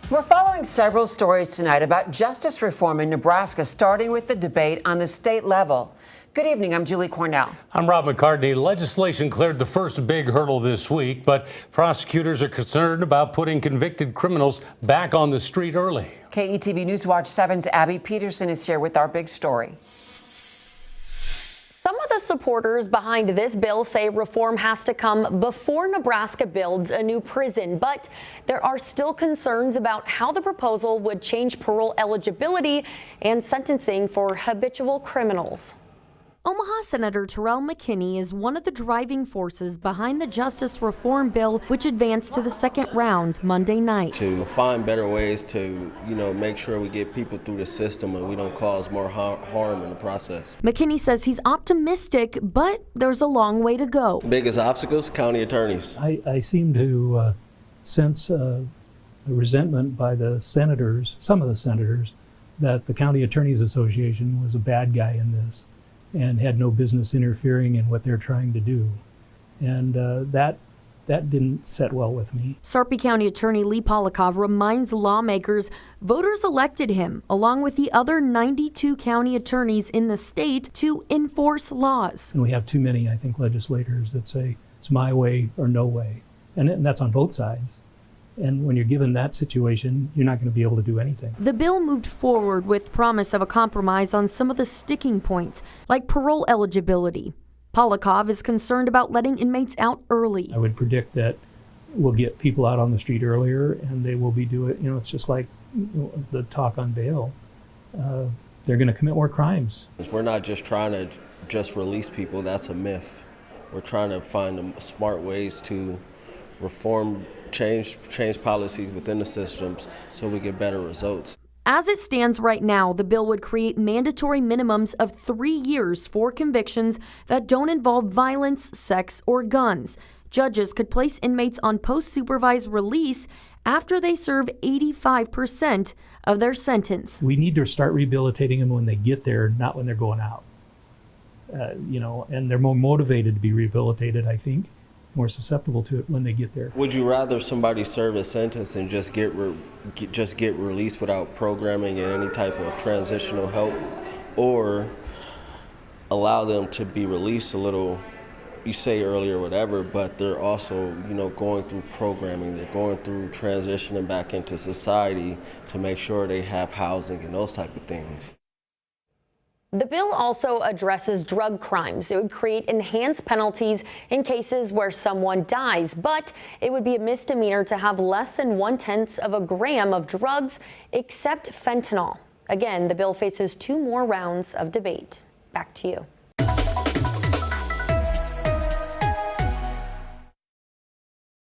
We're following several stories tonight about justice reform in Nebraska, starting with the debate on the state level. Good evening, I'm Julie Cornell. I'm Rob McCartney. Legislation cleared the first big hurdle this week, but prosecutors are concerned about putting convicted criminals back on the street early. KETV News Watch 7's Abby Peterson is here with our big story. Some of the supporters behind this bill say reform has to come before Nebraska builds a new prison, but there are still concerns about how the proposal would change parole eligibility and sentencing for habitual criminals. Omaha Senator Terrell McKinney is one of the driving forces behind the justice reform bill, which advanced to the second round Monday night. To find better ways to, make sure we get people through the system and we don't cause more harm in the process. McKinney says he's optimistic, but there's a long way to go. Biggest obstacles, county attorneys. I seem to sense a resentment by the senators, some of the senators, that the County Attorneys Association was a bad guy in this and had no business interfering in what they're trying to do. And that didn't set well with me. Sarpy County Attorney Lee Polakov reminds lawmakers voters elected him, along with the other 92 county attorneys in the state, to enforce laws. And we have too many, I think, legislators that say it's my way or no way. And that's on both sides. And when you're given that situation, you're not going to be able to do anything. The bill moved forward with promise of a compromise on some of the sticking points, like parole eligibility. Polakov is concerned about letting inmates out early. I would predict that we'll get people out on the street earlier, and they will be doing, it's just like the talk on bail. They're going to commit more crimes. We're not just trying to just release people. That's a myth. We're trying to find smart ways to reform, change policies within the systems so we get better results. As it stands right now, the bill would create mandatory minimums of 3 years for convictions that don't involve violence, sex, or guns. Judges could place inmates on post-supervised release after they serve 85% of their sentence. We need to start rehabilitating them when they get there, not when they're going out. And they're more motivated to be rehabilitated, I think, more susceptible to it when they get there. Would you rather somebody serve a sentence and just get released without programming and any type of transitional help, or allow them to be released a little, you say earlier, whatever, but they're also, going through programming, they're going through transitioning back into society to make sure they have housing and those type of things. The bill also addresses drug crimes. It would create enhanced penalties in cases where someone dies, but it would be a misdemeanor to have less than 1/10 of a gram of drugs except fentanyl. Again, the bill faces 2 more rounds of debate. Back to you.